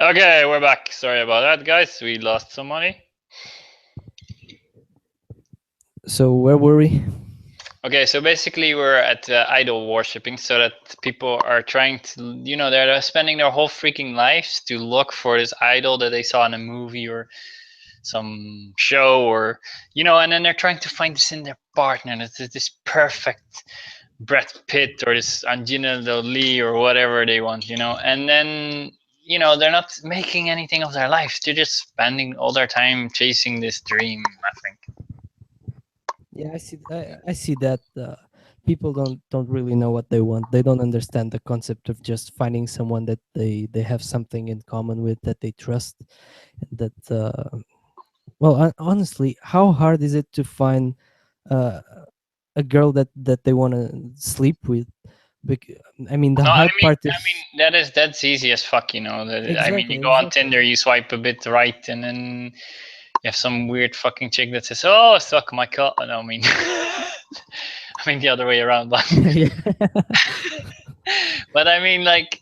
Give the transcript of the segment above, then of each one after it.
Okay, we're back. Sorry about that, guys. We lost some money. So where were we? Okay, so basically we're at idol worshipping, so that people are trying to, they're spending their whole freaking lives to look for this idol that they saw in a movie or some show, or and then they're trying to find this in their partner. This perfect Brad Pitt or this Angelina Jolie or whatever they want, and then they're not making anything of their life. They're just spending all their time chasing this dream, I think. Yeah, I see that people don't really know what they want. They don't understand the concept of just finding someone that they have something in common with, that they trust, and that well, honestly, how hard is it to find uh, a girl that they want to sleep with? I mean, the No, I hard mean, part I is mean that's easy as fuck. I mean, you exactly, go on exactly. Tinder, you swipe a bit right, and then you have some weird fucking chick that says, "Oh, suck my cock." No, I mean, I mean the other way around, but Yeah. but I mean, like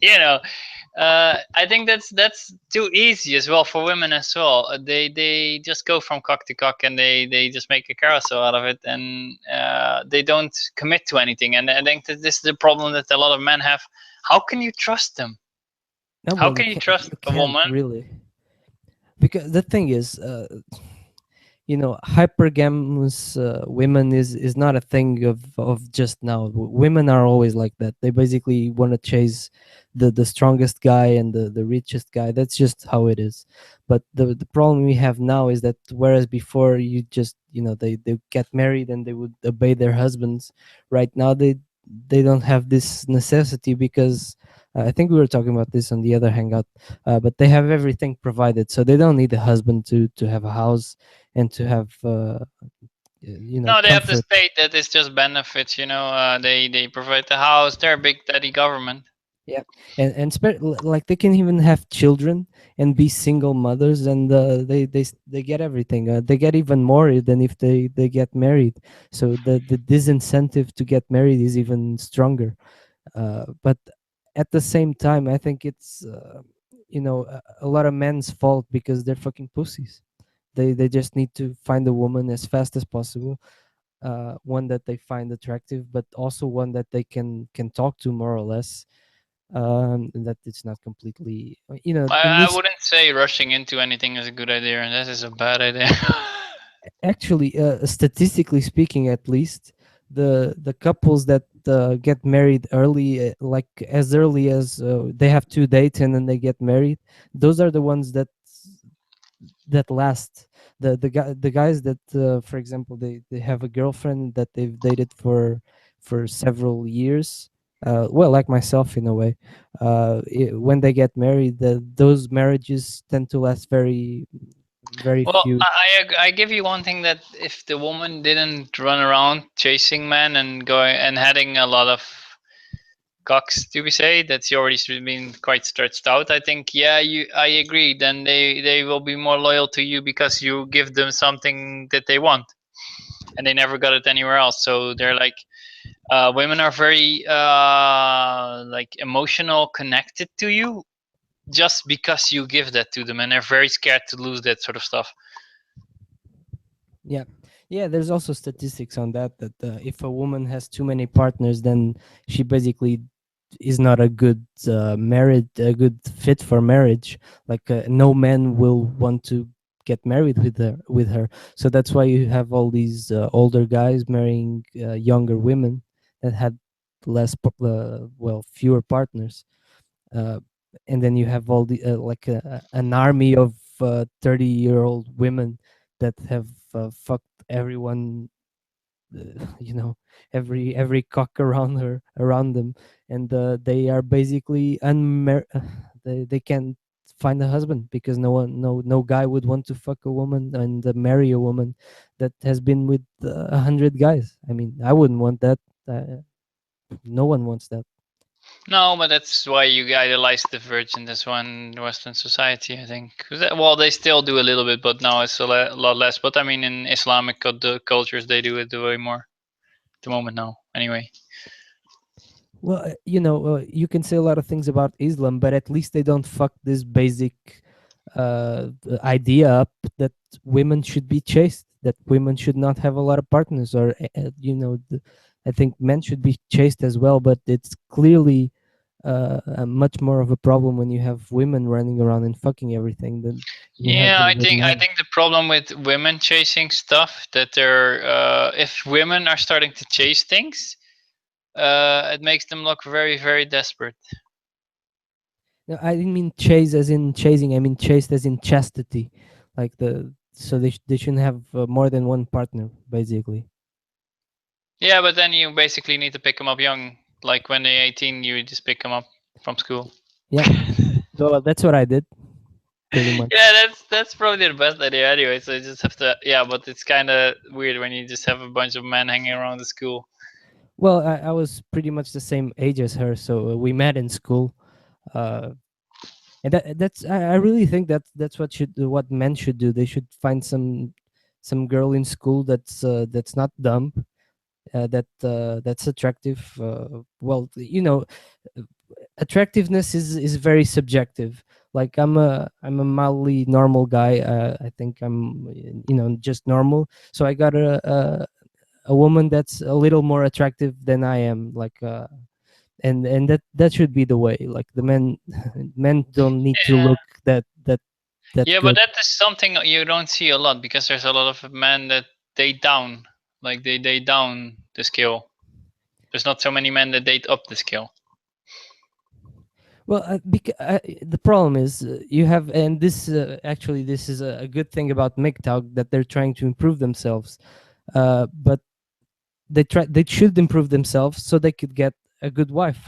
I think that's too easy as well for women as well. They just go from cock to cock, and they just make a carousel out of it, and they don't commit to anything. And I think that this is the problem that a lot of men have. How can you trust them? No, How well, can you trust you a can't woman? really, because the thing is, hypergamous women is not a thing of just now. Women are always like that. They basically want to chase the strongest guy and the richest guy. That's just how it is. But the problem we have now is that whereas before you just they get married and they would obey their husbands, right now they don't have this necessity because I think we were talking about this on the other hangout, but they have everything provided, so they don't need a husband to have a house and to have No, they have the comfort. state that is just benefits. They provide the house. They're a big daddy government. Yeah, and like they can even have children and be single mothers, and they get everything. They get even more than if they get married. So the disincentive to get married is even stronger. But at the same time, I think it's a lot of men's fault because they're fucking pussies. They just need to find a woman as fast as possible, one that they find attractive, but also one that they can talk to more or less. That it's not completely, in I this. wouldn't say rushing into anything is a good idea, and this is a bad idea. Actually, statistically speaking, at least the couples that get married early, like as early as they have two dates and then they get married, those are the ones that last. The guys that for example they have a girlfriend that they've dated for several years, well, like myself in a way, when they get married, those marriages tend to last very Well, few. I give you one thing, that if the woman didn't run around chasing men and going and having a lot of cocks, to be say that she already been quite stretched out, I think, yeah, I agree. Then they will be more loyal to you because you give them something that they want, and they never got it anywhere else. So they're like, women are very like emotional connected to you just because you give that to them, and they're very scared to lose that sort of stuff. Yeah, yeah, there's also statistics on that if a woman has too many partners, then she basically is not a good fit for marriage. Like no man will want to get married with her. So that's why you have all these older guys marrying younger women that had well, fewer partners. uh, and then you have all the like an army of 30-year-old women that have fucked everyone, you know every cock around them, and they are basically they can't find a husband because no guy would want to fuck a woman and marry a woman that has been with 100 guys. I mean, I wouldn't want that. No one wants that. No, but that's why you idolize the virgin. That's one in Western society, I think. Well, they still do a little bit, but now it's a lot less. But I mean, in Islamic cultures, they do it way more at the moment now. Anyway, Well, you can say a lot of things about Islam, but at least they don't fuck this basic idea up that women should be chaste, that women should not have a lot of partners, or I think men should be chaste as well. But it's clearly much more of a problem when you have women running around and fucking everything than you have Yeah, with I men. think the problem with women chasing stuff that they're if women are starting to chase things, it makes them look very desperate. No, I didn't mean chase as in chasing. I mean chaste as in chastity, like so they shouldn't have more than one partner, basically. Yeah, but then you basically need to pick them up young. Like when they're 18, you just pick them up from school. Yeah, well, that's what I did, pretty much. Yeah, that's probably the best idea anyway. So you just have to, yeah, but it's kind of weird when you just have a bunch of men hanging around the school. Well, I was pretty much the same age as her, so we met in school. Uh, and that's I really think that's what men should do. They should find some girl in school that's not dumb, that's attractive. Well, uh, attractiveness is very subjective. Like I'm a mildly normal guy. I think I'm just normal. So I got a woman that's a little more attractive than I am. Like and that should be the way. Like the men men don't need to Yeah, look that yeah, but good. that is something you don't see a lot because there's a lot of men that they down, like they down the scale. There's not so many men that date up the scale. Well, the problem is you have, and this actually this is a good thing about MGTOW, that they're trying to improve themselves, but they should improve themselves so they could get a good wife.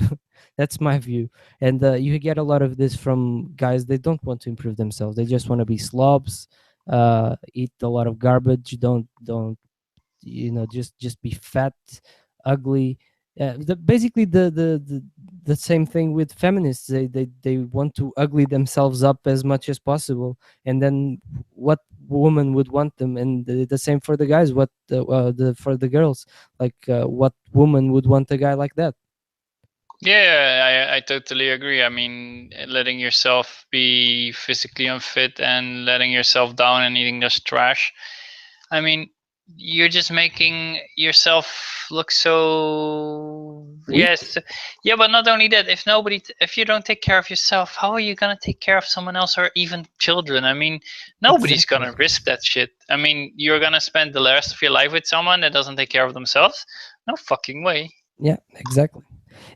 That's my view. And you get a lot of this from guys. They don't want to improve themselves. They just want to be slobs, eat a lot of garbage, don't just be fat, ugly. Basically the same thing with feminists. They want to ugly themselves up as much as possible, and then what woman would want them? And the same for the guys. What for the girls, like what woman would want a guy like that? Yeah, I totally agree. I mean, letting yourself be physically unfit and letting yourself down and eating just trash. I mean, you're just making yourself look so Weak. yes. Yeah, but not only that, if you don't take care of yourself, how are you gonna take care of someone else or even children? I mean, nobody's Exactly. gonna risk that shit. I mean, you're gonna spend the rest of your life with someone that doesn't take care of themselves? No fucking way. Yeah, exactly.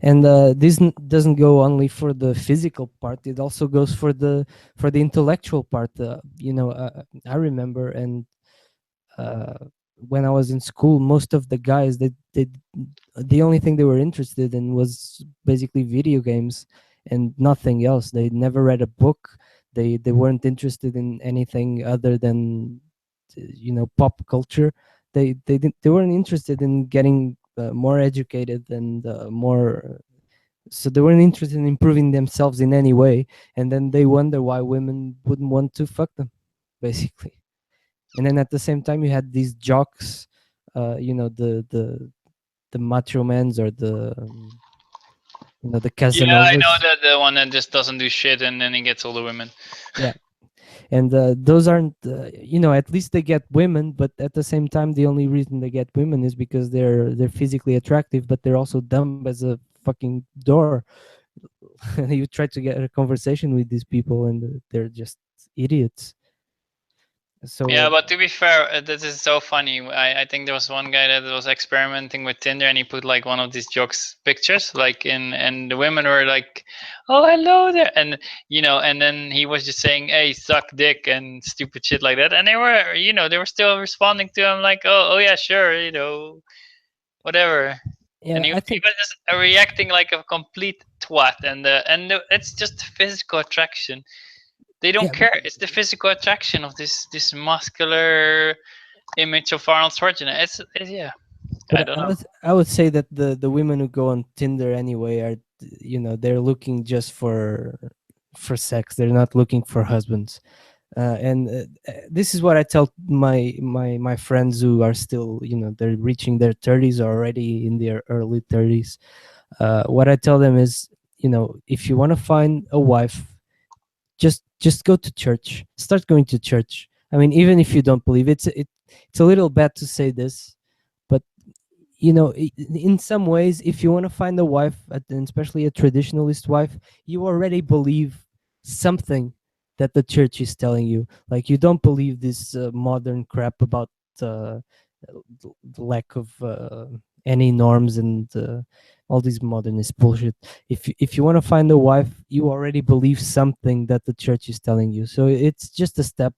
And this doesn't go only for the physical part. It also goes for the intellectual part. I remember, and uh, when I was in school, most of the guys, they the only thing they were interested in was basically video games and nothing else. They never read a book. They weren't interested in anything other than pop culture. They weren't interested in getting more educated and more. So they weren't interested in improving themselves in any way, and then they wonder why women wouldn't want to fuck them, basically. And then at the same time you had these jocks, the macho mans, or the Yeah, I know casanovas. that the one that just doesn't do shit and then he gets all the women. Yeah. And those aren't at least they get women, but at the same time the only reason they get women is because they're physically attractive, but they're also dumb as a fucking door. You try to get a conversation with these people, and they're just idiots. So Yeah, but to be fair, this is so funny. I think there was one guy that was experimenting with Tinder and he put like one of these jokes pictures, like in, and the women were like, "Oh, hello there," and and then he was just saying, "Hey, suck dick" and stupid shit like that, and they were still responding to him like, "Oh, yeah, sure, whatever," and yeah, I he think, was just reacting like a complete twat, it's just physical attraction. They don't yeah, care. It's the physical attraction of this muscular image of Arnold Schwarzenegger. Yeah. I but don't I know. would I would say that the women who go on Tinder anyway are, they're looking just for sex. They're not looking for husbands. And this is what I tell my friends who are still, they're reaching their 30s, already in their early 30s. What I tell them is, if you want to find a wife, just go to church. Start going to church. I mean, even if you don't believe, it's a little bad to say this, but in some ways, if you want to find a wife, and especially a traditionalist wife, you already believe something that the church is telling you. Like, you don't believe this modern crap about uh, the lack of any norms and all these modernist bullshit. If you want to find a wife, you already believe something that the church is telling you. So it's just a step,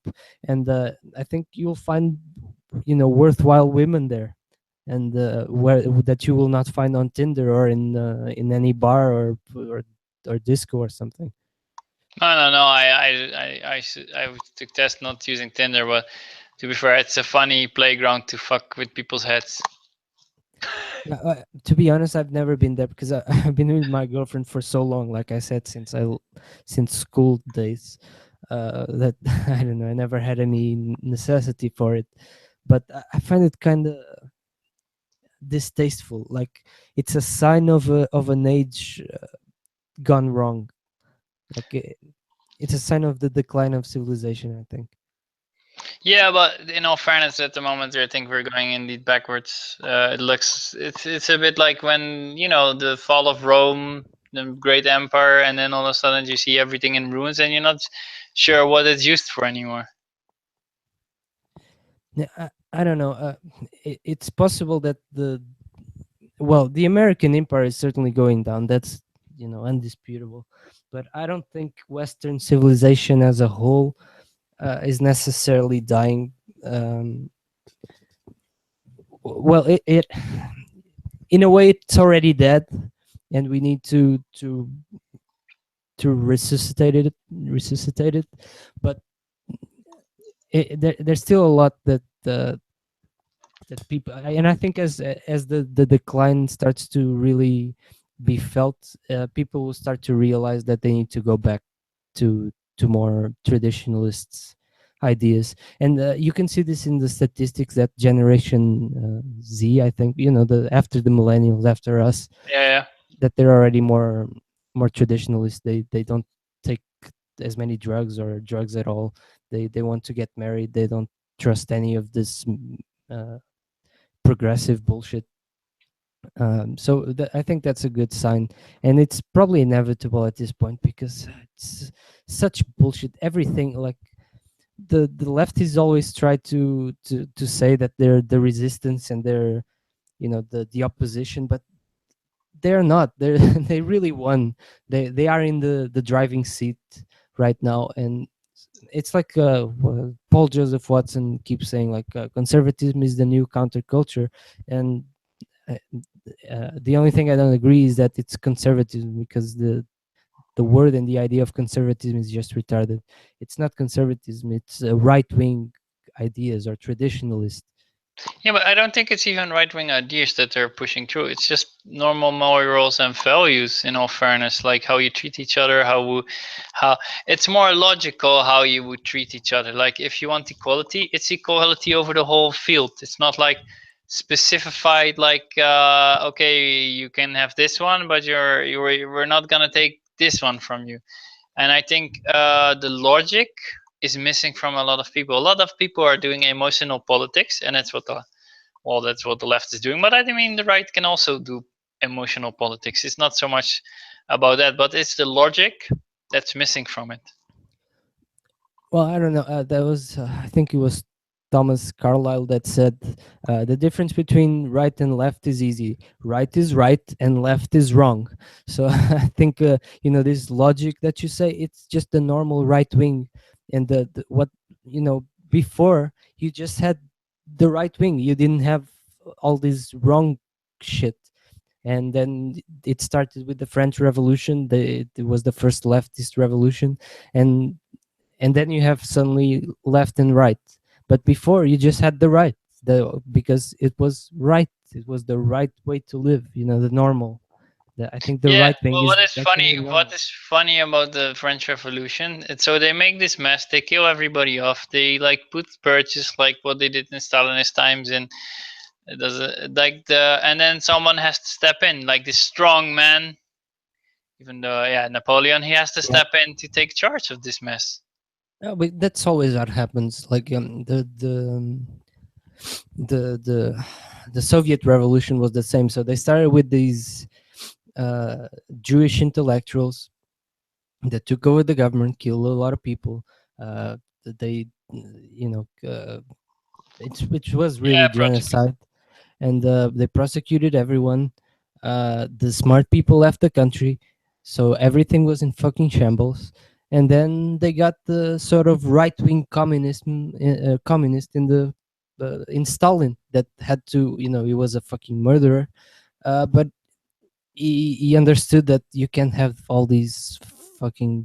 and I think you'll find worthwhile women there, and where that you will not find on Tinder or in any bar or disco or something. No. I would suggest not using Tinder, but to be fair, it's a funny playground to fuck with people's heads. Yeah, to be honest, I've never been there because I've been with my girlfriend for so long. Like I said, since school days, that I don't know. I never had any necessity for it, but I find it kind of distasteful. Like, it's a sign of an age gone wrong. Like, it's a sign of the decline of civilization, I think. Yeah, but in all fairness, at the moment, I think we're going indeed backwards. It's a bit like when the fall of Rome, the great empire, and then all of a sudden you see everything in ruins, and you're not sure what it's used for anymore. Yeah, I don't know. It's possible that the American empire is certainly going down. That's undisputable. But I don't think Western civilization as a whole is necessarily dying. Um, well, it in a way it's already dead, and we need to resuscitate it. But there's still a lot that people, and I think as the decline starts to really be felt, people will start to realize that they need to go back to more traditionalists ideas. And you can see this in the statistics that generation Z, I think, the after the millennials, after us, Yeah, that they're already more traditionalist. They don't take as many drugs or drugs at all. They want to get married. They don't trust any of this uh, progressive bullshit. So I think that's a good sign, and it's probably inevitable at this point because it's such bullshit. Everything, like, the lefties always try to say that they're the resistance and they're the opposition, but they're not. They're they really won. They are in the driving seat right now, and it's like Paul Joseph Watson keeps saying, like, conservatism is the new counterculture, and uh, the only thing I don't agree is that it's conservatism, because the word and the idea of conservatism is just retarded. It's not conservatism, it's right wing ideas or traditionalist. yeah, but I don't think it's even right wing ideas that they're pushing through. It's just normal morals and values. In all fairness, like how you treat each other, how it's more logical how you would treat each other. Like if you want equality, it's equality over the whole field. It's not like specified like okay, you can have this one, but we're not gonna take this one from you. And I think the logic is missing from a lot of people. A lot of people are doing emotional politics, and that's what the left is doing. But I mean, the right can also do emotional politics. It's not so much about that, but it's the logic that's missing from it. Well, I don't know. That was, I think it was Thomas Carlyle that said, the difference between right and left is easy. Right is right and left is wrong. So I think, this logic that you say, it's just the normal right wing. And what, before you just had the right wing, you didn't have all this wrong shit. And then it started with the French Revolution. It was the first leftist revolution. And then you have suddenly left and right, but before you just had the right, because it was right, it was the right way to live, the normal. I think the Yeah, right wing well, is what is actually funny? What normal. is funny about the French Revolution? So they make this mess. They kill everybody off. They like put purges like what they did in Stalinist times, and It does like and then someone has to step in, like this strong man. Even though, yeah, Napoleon, he has to Yeah. step in to take charge of this mess. But that's always what happens. Like the the Soviet Revolution was the same. So they started with these uh, Jewish intellectuals that took over the government, killed a lot of people. They, you know, which was Yeah, really protocol. genocide, and they prosecuted everyone. The smart people left the country, so everything was in fucking shambles. And then they got the sort of right wing communist in the in Stalin that had to, you know, he was a fucking murderer, but he understood that you can't have all these fucking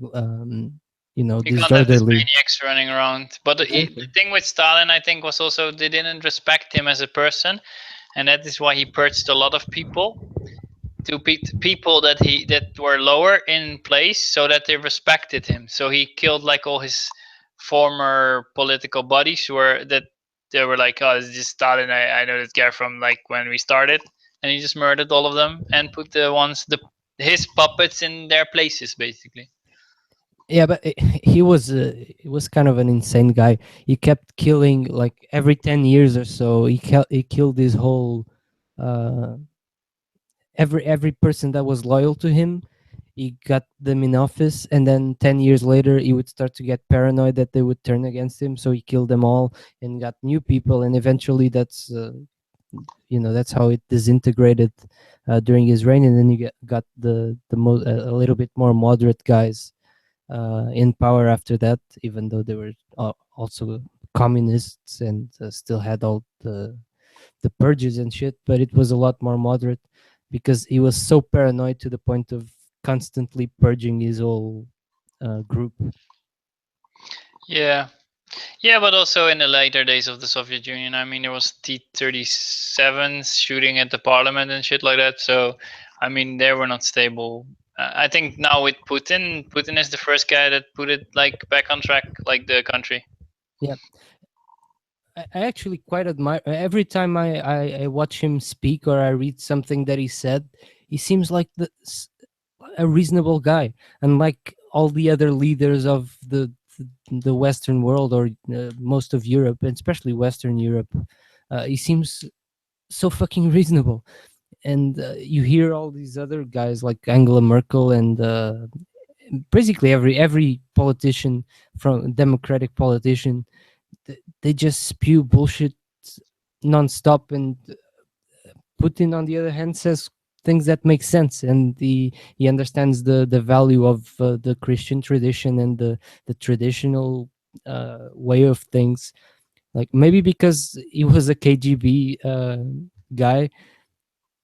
you know, You can't have these disorderly. maniacs running around. But the Exactly. thing with Stalin, I think, was also they didn't respect him as a person, and that is why he purged a lot of people to people that were lower in place, so that they respected him. So he killed like all his former political buddies who were that they were like, oh, it's just Stalin. I know this guy from like when we started, and he just murdered all of them and put the ones the his puppets in their places, basically. Yeah, but he was kind of an insane guy. He kept killing like every 10 years or so. He killed his whole uh every person that was loyal to him. He got them in office, and then 10 years later he would start to get paranoid that they would turn against him, so he killed them all and got new people, and eventually that's you know, that's how it disintegrated during his reign. And then you got a little bit more moderate guys in power after that, even though they were also communists and still had all the purges and shit. But it was a lot more moderate because he was so paranoid to the point of constantly purging his whole group. Yeah. Yeah, but also in the later days of the Soviet Union, I mean, there was T-37s shooting at the parliament and shit like that. So, I mean, they were not stable. I think now with Putin, Putin is the first guy that put it like back on track, like the country. Yeah, I actually quite admire every time I watch him speak or I read something that he said. He seems like a reasonable guy, unlike all the other leaders of the Western world, or most of Europe, and especially Western Europe. He seems so fucking reasonable. And you hear all these other guys like Angela Merkel and basically every politician, from democratic politician, they just spew bullshit nonstop. And Putin, on the other hand, says things that make sense, and he understands the value of the Christian tradition and the traditional way of things. Like maybe because he was a KGB guy,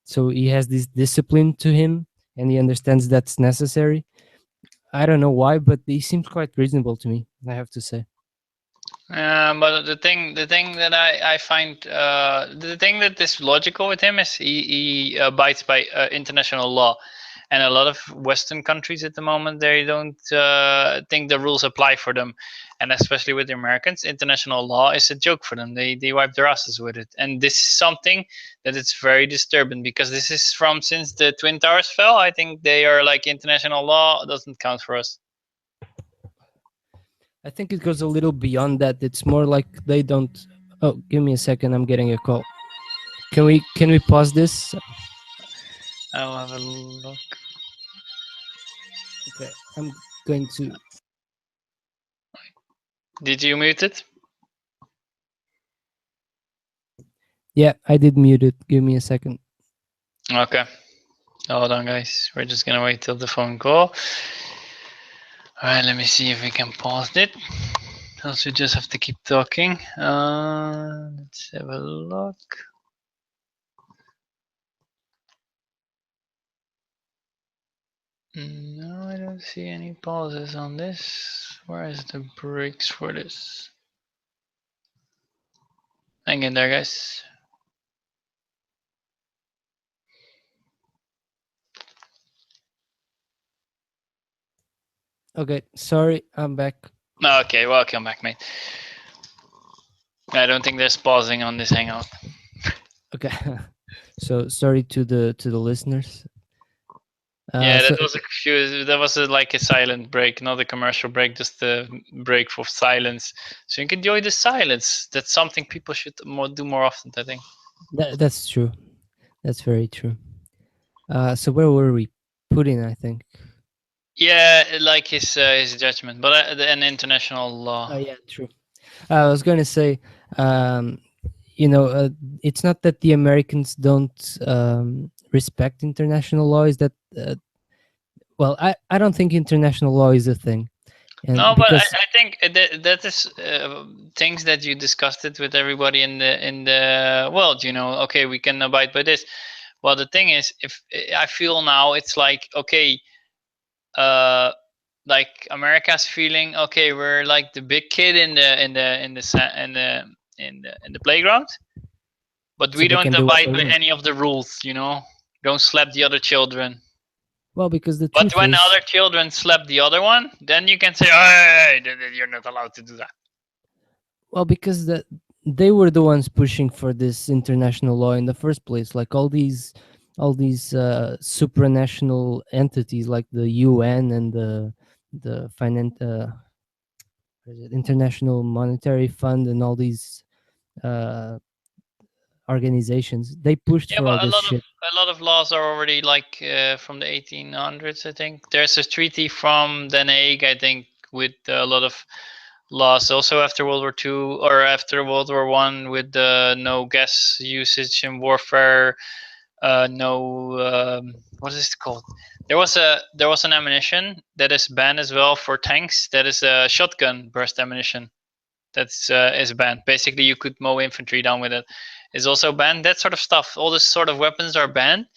so he has this discipline to him, and he understands that's necessary. I don't know why, but he seems quite reasonable to me, I have to say. But the thing that I find, the thing that is logical with him is he abides by international law, and a lot of Western countries at the moment they don't think the rules apply for them, and especially with the Americans, international law is a joke for them. They wipe their asses with it, and this is something that is very disturbing because this is from since the Twin Towers fell. I think they are like international law doesn't count for us. I think it goes a little beyond that. It's more like they don't. Oh, give me a second. I'm getting a call. Can we pause this? I'll have a look. Okay, I'm going to. Did you mute it? Yeah, I did mute it. Give me a second. Okay. Hold on, guys. We're just gonna wait till the phone call. Alright, let me see if we can pause it. Else we just have to keep talking. Let's have a look. No, I don't see any pauses on this. Where is the breaks for this? Hang in there, guys. Okay, sorry, I'm back. Okay, welcome back, mate. I don't think there's pausing on this hangout. Okay. So sorry to the listeners. Yeah, that So was a few. That was like a silent break, not a commercial break, just a break for silence. So you can enjoy the silence. That's something people should do more often, I think. that's true. That's very true. So where were we? Putin, I think. Yeah, like his judgment, but an international law. Oh yeah, true. I was going to say, um, you know, it's not that the Americans don't respect international law. Is that well, I don't think international law is a thing, and No, but I, because I think that is things that you discussed it with everybody in the world. Okay, we can abide by this. Well, the thing is, if I feel now, it's like okay, uh, like America's feeling okay, we're like the big kid in the playground, but so we they don't can do what abide they by want. any of the rules. Don't slap the other children. Well, because the But truth when is, other children slap the other one, then you can say, "Hey, you're not allowed to do that." well, because they were the ones pushing for this international law in the first place. Like all these supranational entities, like the UN and the what is it, International Monetary Fund, and all these uh, organizations, they pushed Yeah, for but all a this lot of shit. a lot of laws are already like from the 1800s. I think there's a treaty from Den Haag. I think with a lot of laws also after World War II or after World War One with the no gas usage in warfare. No, what is it called? There was an ammunition that is banned as well for tanks. That is a shotgun burst ammunition. That's is banned. Basically, you could mow infantry down with it. Is also banned. That sort of stuff. All this sort of weapons are banned,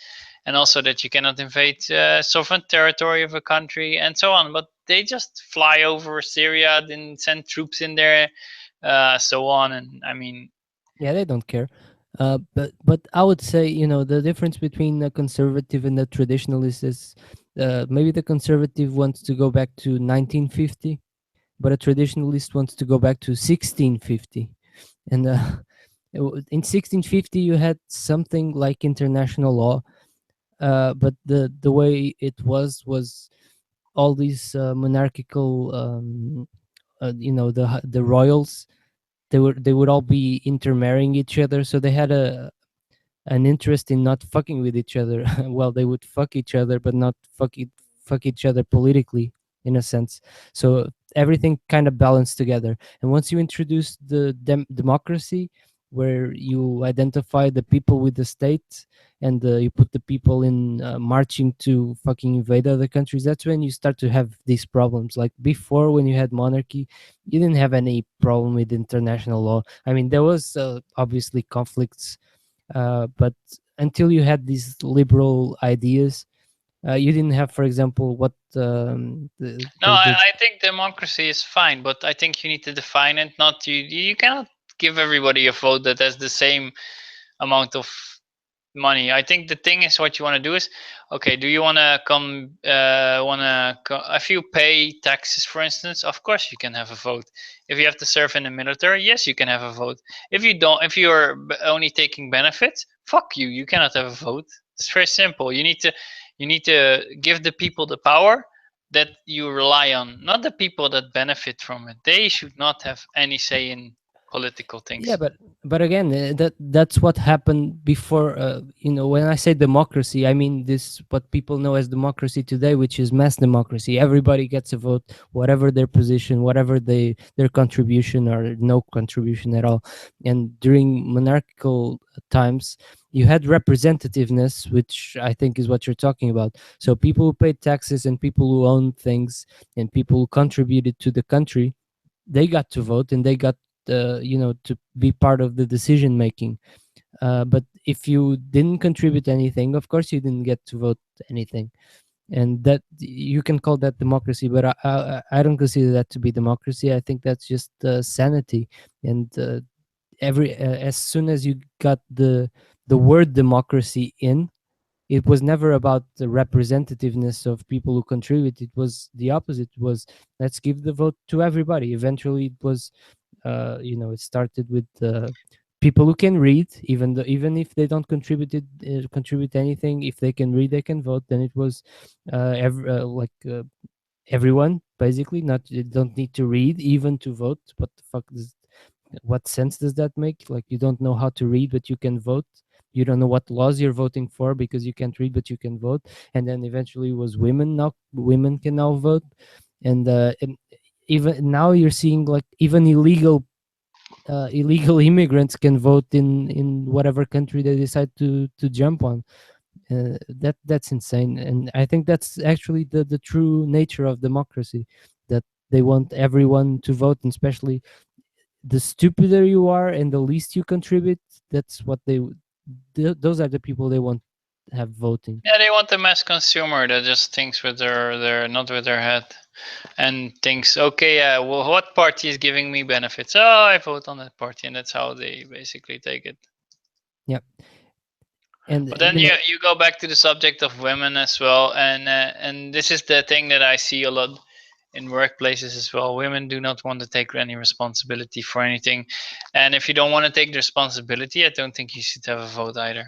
and also that you cannot invade sovereign territory of a country and so on. But they just fly over Syria, then send troops in there, so on. And I mean, Yeah, they don't care. But I would say, the difference between a conservative and a traditionalist is maybe the conservative wants to go back to 1950, but a traditionalist wants to go back to 1650. And in 1650, you had something like international law, but the way it was all these monarchical, the royals, they would all be intermarrying each other, so they had an interest in not fucking with each other. Well, they would fuck each other, but not fuck each other politically, in a sense. So everything kind of balanced together. And once you introduce the democracy, where you identify the people with the state, and you put the people in marching to fucking invade other countries, that's when you start to have these problems. Like before, when you had monarchy, you didn't have any problem with international law. I mean, there was obviously conflicts, but until you had these liberal ideas, you didn't have, for example, what no, I think democracy is fine, but I think you need to define it. Not you cannot give everybody a vote that has the same amount of money. I think the thing is what you want to do is okay. Do you want to come? If you pay taxes, for instance, of course you can have a vote. If you have to serve in the military, yes, you can have a vote. If you don't, if you're only taking benefits, fuck you. You cannot have a vote. It's very simple. You need to give the people the power that you rely on, not the people that benefit from it. They should not have any say in political yeah, things. but again, that's what happened before. When I say democracy, I mean this what people know as democracy today, which is mass democracy. Everybody gets a vote, whatever their position, whatever their contribution or no contribution at all. And during monarchical times, you had representativeness, which I think is what you're talking about. So people who paid taxes, and people who owned things, and people who contributed to the country, they got to vote, and they got to be part of the decision making. But if you didn't contribute anything, of course you didn't get to vote anything. And that, you can call that democracy, but I don't consider that to be democracy. I think that's just sanity. And every as soon as you got the word democracy in, it was never about the representativeness of people who contribute. It was the opposite. It was, let's give the vote to everybody. Eventually it was, it started with people who can read, even if they don't contribute anything, if they can read, they can vote. Then it was everyone basically. Not You don't need to read even to vote. What sense does that make? Like, you don't know how to read, but you can vote. You don't know what laws you're voting for because you can't read, but you can vote. And then eventually it was women. Now women can now vote, and even now you're seeing like even illegal immigrants can vote in whatever country they decide to jump on. That's insane, and I think that's actually the true nature of democracy, that they want everyone to vote, and especially the stupider you are and the least you contribute, that's what those are the people they want have voting. Yeah, they want the mass consumer that just thinks with their not with their head, and thinks, okay, yeah, well, what party is giving me benefits? Oh, I vote on that party, and that's how they basically take it. Yeah, and But then you go back to the subject of women as well, and this is the thing that I see a lot in workplaces as well. Women do not want to take any responsibility for anything, and if you don't want to take the responsibility, I don't think you should have a vote either,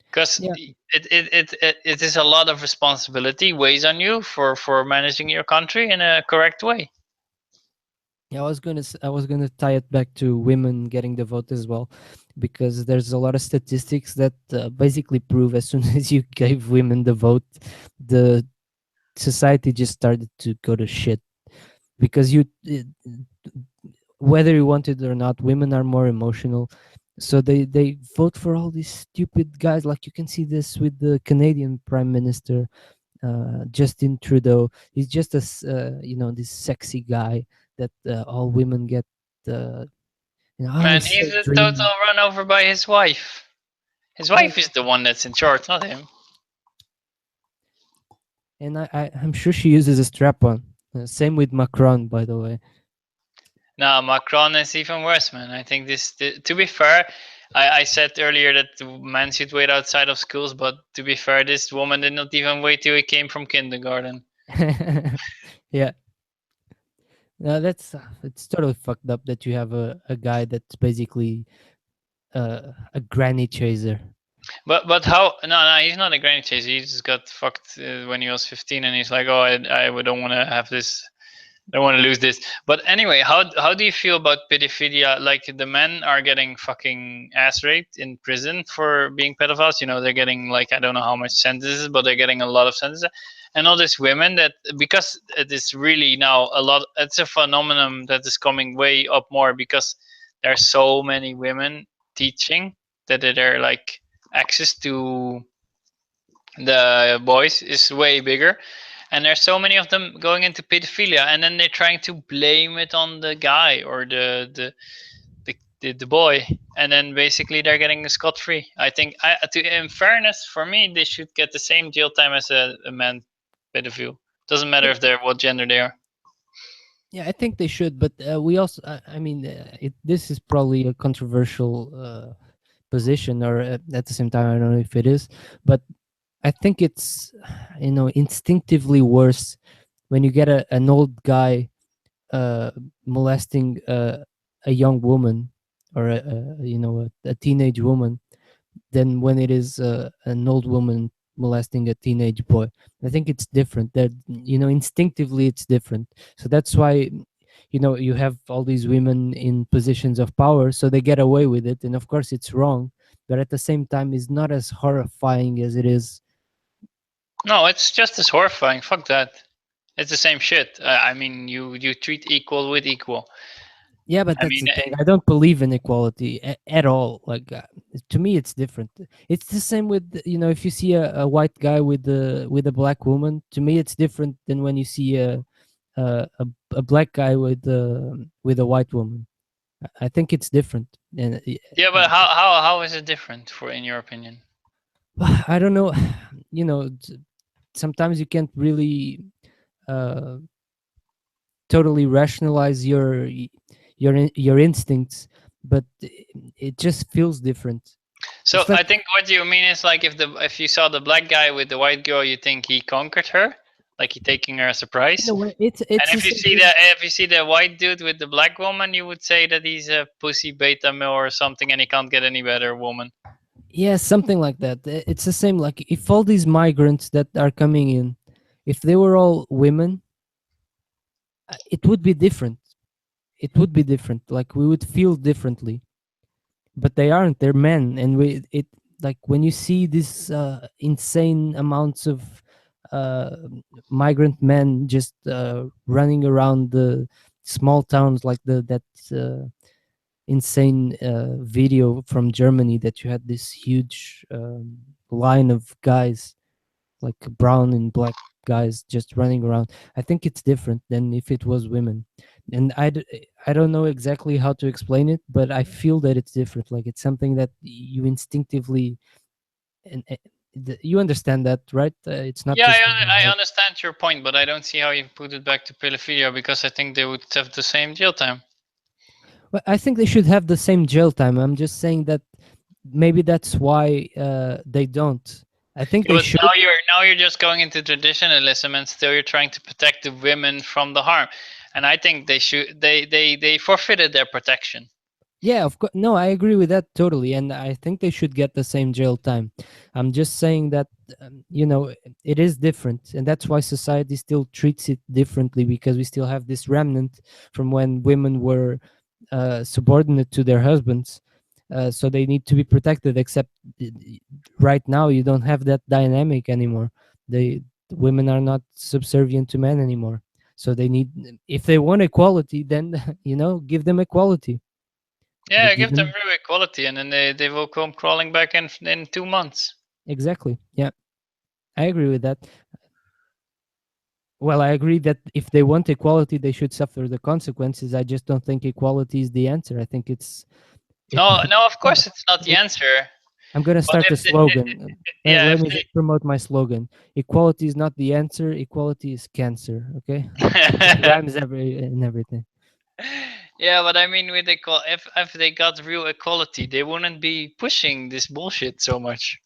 because yeah, it is a lot of responsibility weighs on you for managing your country in a correct way. yeah, I was gonna tie it back to women getting the vote as well, because there's a lot of statistics that basically prove as soon as you gave women the vote, the society just started to go to shit. Because whether you want it or not, women are more emotional, so they vote for all these stupid guys. Like, you can see this with the Canadian Prime Minister, Justin Trudeau. He's just this sexy guy that all women get. Uh, oh, Man, he's so he's a total dreamy. run over by his wife. His Yeah, wife is the one that's in charge, not him. and I'm sure she uses a strap-on. Same with Macron, by the way. No, Macron is even worse, man. I think to be fair, I said earlier that the man should wait outside of schools, but to be fair, this woman did not even wait till he came from kindergarten. Yeah, that's it's totally fucked up that you have a guy that's basically a granny chaser. But how? No, he's not a granny chaser. He just got fucked when he was 15, and he's like, oh, I don't want to have this. Don't want to lose this. But anyway, how do you feel about pedophilia? Like, the men are getting fucking ass raped in prison for being pedophiles. You know, they're getting, like, I don't know how much sentences, but they're getting a lot of sentences. And all these women that, because it is really now a lot. It's a phenomenon that is coming way up more because there are so many women teaching that they're like access to the boys is way bigger, and there's so many of them going into pedophilia, and then they're trying to blame it on the guy or the boy, and then basically they're getting scot free. I think, in fairness, for me, they should get the same jail time as a man pedophile. Doesn't matter Yeah, if they're what gender they are. yeah, I think they should, but we also, I mean, this is probably a controversial position, or at the same time, I don't know if it is, but I think it's instinctively worse when you get an old guy uh, molesting a young woman, or a teenage woman, than when it is an old woman molesting a teenage boy. I think it's different. That instinctively it's different. So that's why you have all these women in positions of power, so they get away with it. And of course, it's wrong, but at the same time, it's not as horrifying as it is. No, it's just as horrifying. Fuck that. It's the same shit. I mean, you treat equal with equal. Yeah, but I that's mean, the thing. I don't believe in equality at all. Like, to me, it's different. It's the same with if you see a white guy with a black woman. To me, it's different than when you see a black guy with a white woman. I think it's different, and yeah, but how is it different for in your opinion? I don't know. Sometimes you can't really uh, totally rationalize your instincts, but it just feels different. So It's like, I think what you mean is, like, if you saw the black guy with the white girl, you think he conquered her. like he taking her as a In prize. a way, And it's the if you same see thing. the white dude with the black woman, you would say that he's a pussy beta male or something, and he can't get any better woman. Yeah, something like that. It's the same. Like if all these migrants that are coming in, if they were all women, it would be different. It would be different. Like we would feel differently. But they aren't. They're men, and we it like when you see these insane amounts of uh, migrant men just running around the small towns, like the that insane video from Germany that you had this huge line of guys, like brown and black guys just running around. I think it's different than if it was women. And I don't know exactly how to explain it, but I feel that it's different. Like it's something that you instinctively, and you understand that, right? It's not Yeah, just in your I head. understand your point, but I don't see how you put it back to pedophilia because I think they would have the same jail time. Well, I think they should have the same jail time. I'm just saying that maybe that's why they don't. I think Yeah, they but should. now you're just going into traditionalism, and still you're trying to protect the women from the harm. And I think they forfeited their protection. Yeah, of course. No, I agree with that totally, and I think they should get the same jail time. I'm just saying that it is different, and that's why society still treats it differently because we still have this remnant from when women were subordinate to their husbands, so they need to be protected. Except right now, you don't have that dynamic anymore. The women are not subservient to men anymore, so they need. If they want equality, then give them equality. Yeah, Give give them them real equality, and then they will come crawling back in 2 months. exactly. Yeah, I agree with that. Well, I agree that if they want equality, they should suffer the consequences. I just don't think equality is the answer. I think it's it. No, no, of Uh, course it's not the answer. I'm gonna But start a if slogan. yeah, Let if me just promote my slogan. Equality is not the answer. Equality is cancer. Okay, it they rhymes and everything. yeah, but I mean, with if they got real equality, they wouldn't be pushing this bullshit so much.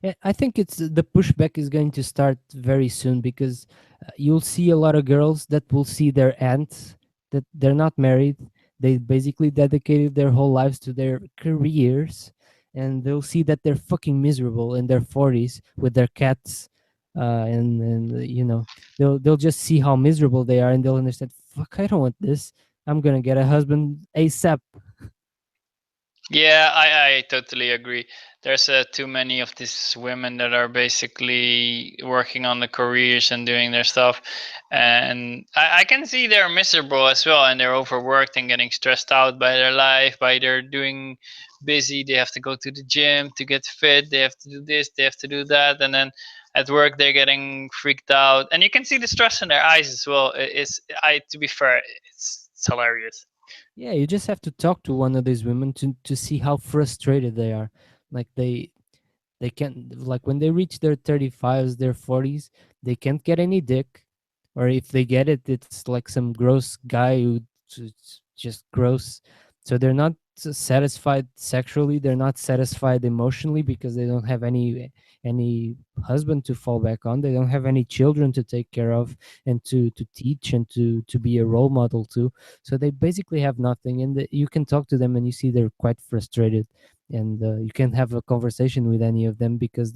Yeah, I think it's the pushback is going to start very soon because you'll see a lot of girls that will see their aunts that they're not married. They basically dedicated their whole lives to their careers, and they'll see that they're fucking miserable in their 40s with their cats, and they'll just see how miserable they are, and they'll understand. Fuck, I don't want this. I'm gonna get a husband ASAP. Yeah, I totally agree. There's too many of these women that are basically working on the careers and doing their stuff. And I can see they're miserable as well, and they're overworked and getting stressed out by their life, by their doing busy. They have to go to the gym to get fit, they have to do this, they have to do that. And then at work, they're getting freaked out. And you can see the stress in their eyes as well. To be fair, it's hilarious. Yeah, you just have to talk to one of these women to see how frustrated they are. Like they can't, like when they reach their 35s, their 40s, they can't get any dick, or if they get it, it's like some gross guy who's just gross. So they're not satisfied sexually, they're not satisfied emotionally because they don't have any husband to fall back on, they don't have any children to take care of and to teach and to be a role model to. So they basically have nothing, and you can talk to them and you see they're quite frustrated, and you can't have a conversation with any of them because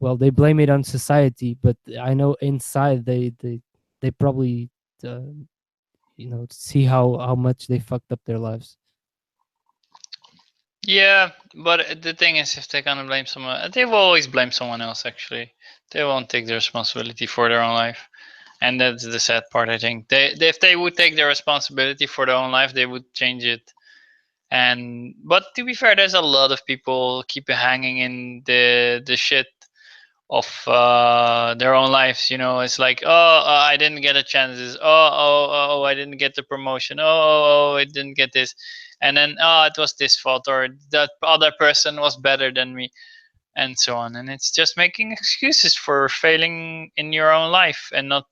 well, they blame it on society, but I know inside they probably uh, see how much they fucked up their lives. Yeah, but the thing is, if they're gonna blame someone, they will always blame someone else. Actually, they won't take the responsibility for their own life, and that's the sad part. I think if they would take their responsibility for their own life, they would change it. And but to be fair, there's a lot of people keep hanging in the shit of their own lives. It's like, oh, I didn't get a chance. Oh, I didn't get the promotion. I didn't get this, and then it was this fault, or that other person was better than me, and so on. And it's just making excuses for failing in your own life and not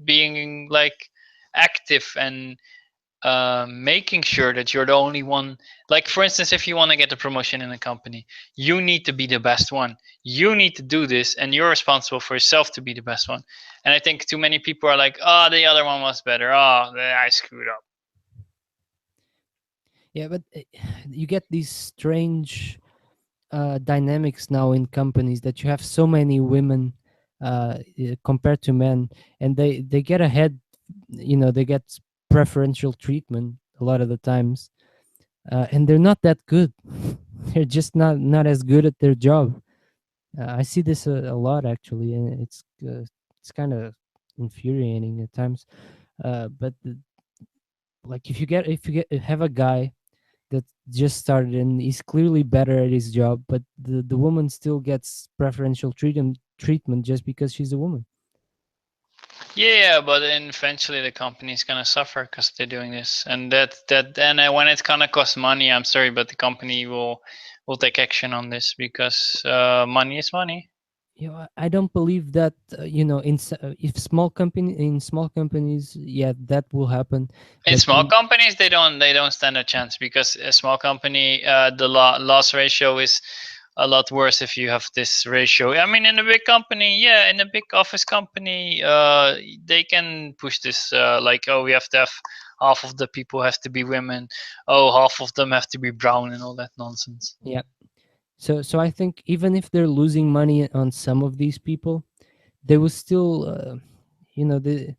being like active and making sure that you're the only one. Like, for instance, if you want to get a promotion in a company, you need to be the best one. You need to do this, and you're responsible for yourself to be the best one. And I think too many people are like, oh, the other one was better. Oh, I screwed up. Yeah, but you get these strange dynamics now in companies that you have so many women compared to men, and they get ahead. They get preferential treatment a lot of the times, and they're not that good. They're just not as good at their job. I see this a lot actually, and it's kind of infuriating at times. But like if you have a guy that just started and he's clearly better at his job, but the woman still gets preferential treatment just because she's a woman. Yeah, but then eventually the company is gonna suffer because they're doing this, and that then when it's gonna cost money, I'm sorry, but the company will take action on this because money is money. I don't believe that if small companies, yeah, that will happen. In But small companies, they don't stand a chance because a small company, the loss ratio is a lot worse if you have this ratio. I mean, in a big company, yeah, in a big office company, they can push this like, oh, we have to have half of the people have to be women, oh, half of them have to be brown, and all that nonsense. yeah, so I think even if they're losing money on some of these people, they will still the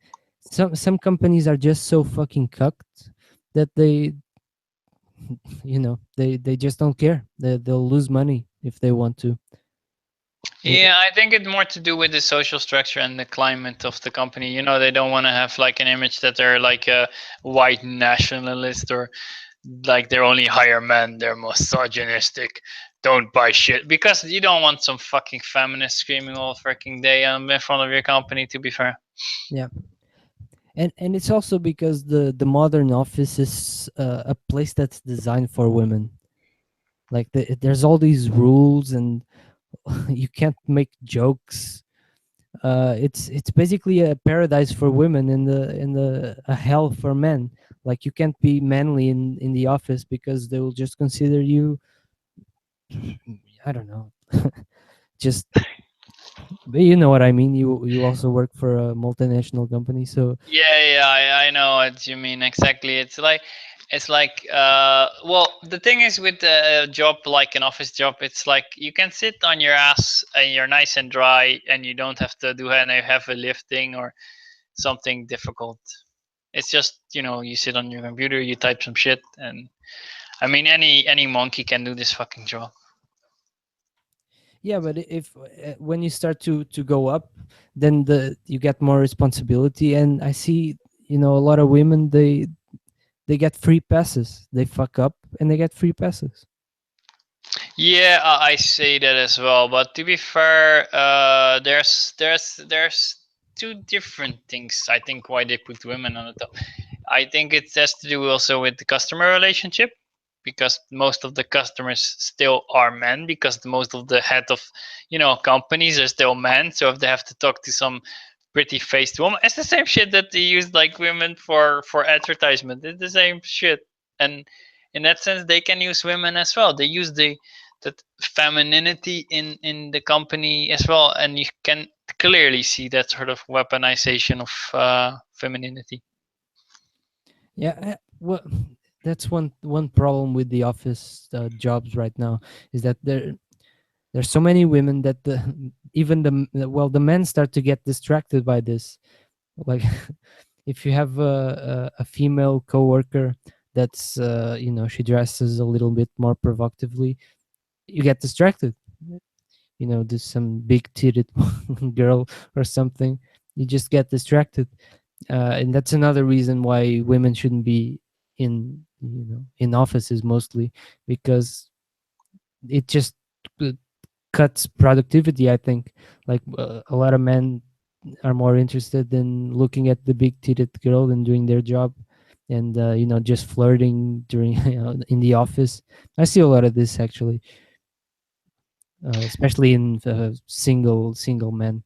some companies are just so fucking cucked that they just don't care. They'll lose money if they want to. Eh, Yeah, I think it's more to do with the social structure and the climate of the company. They don't want to have like an image that they're like a white nationalist, or like they're only hire men, they're misogynistic, don't buy shit. Because you don't want some fucking feminist screaming all freaking day in front of your company, to be fair. yeah, and it's also because the modern office is a place that's designed for women. Like there's all these rules, and you can't make jokes. It's basically a paradise for women and the a hell for men. Like you can't be manly in the office because they will just consider you, I don't know, just, but you know what I mean. You also work for a multinational company, so Yeah, I know what you mean exactly. It's like well, the thing is with a job like an office job, it's like you can sit on your ass and you're nice and dry, and you don't have to do any heavy lifting or something difficult. It's just, you sit on your computer, you type some shit, and I mean, any monkey can do this fucking job. yeah. But if when you start to go up, then you get more responsibility, and I see a lot of women, they get free passes. They fuck up and they get free passes. Yeah, I say that as well. But to be fair, there's two different things I think why they put women on the top. I think it has to do also with the customer relationship, because most of the customers still are men, because most of the head of companies are still men. So if they have to talk to some pretty faced woman, it's the same shit that they use like women for advertisement. It's the same shit, and in that sense, they can use women as well. They use the that femininity in the company as well, and you can clearly see that sort of weaponization of femininity. Yeah, well, that's one problem with the office jobs right now, is that there's so many women that even the men start to get distracted by this. Like if you have a female coworker that's she dresses a little bit more provocatively, you get distracted. There's some big titted girl or something, you just get distracted. And that's another reason why women shouldn't be in offices mostly, because it just uh, cuts productivity, I think. Like a lot of men are more interested in looking at the big titted girl and doing their job, and just flirting during in the office. I see a lot of this actually, especially in single men.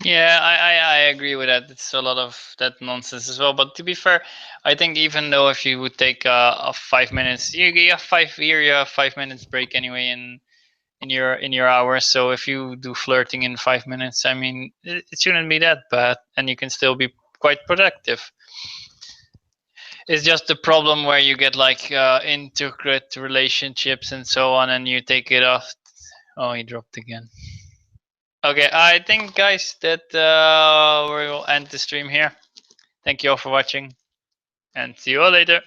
Yeah, I agree with that. It's a lot of that nonsense as well. But to be fair, I think even though if you would take a 5 minutes, you have 5 you have 5 minutes break anyway in your hours. So if you do flirting in 5 minutes, I mean, it shouldn't be that bad, and you can still be quite productive. It's just the problem where you get like intricate relationships and so on, and you take it off. Oh, he dropped again. Okay, I think guys that we will end the stream here. Thank you all for watching, and see you all later.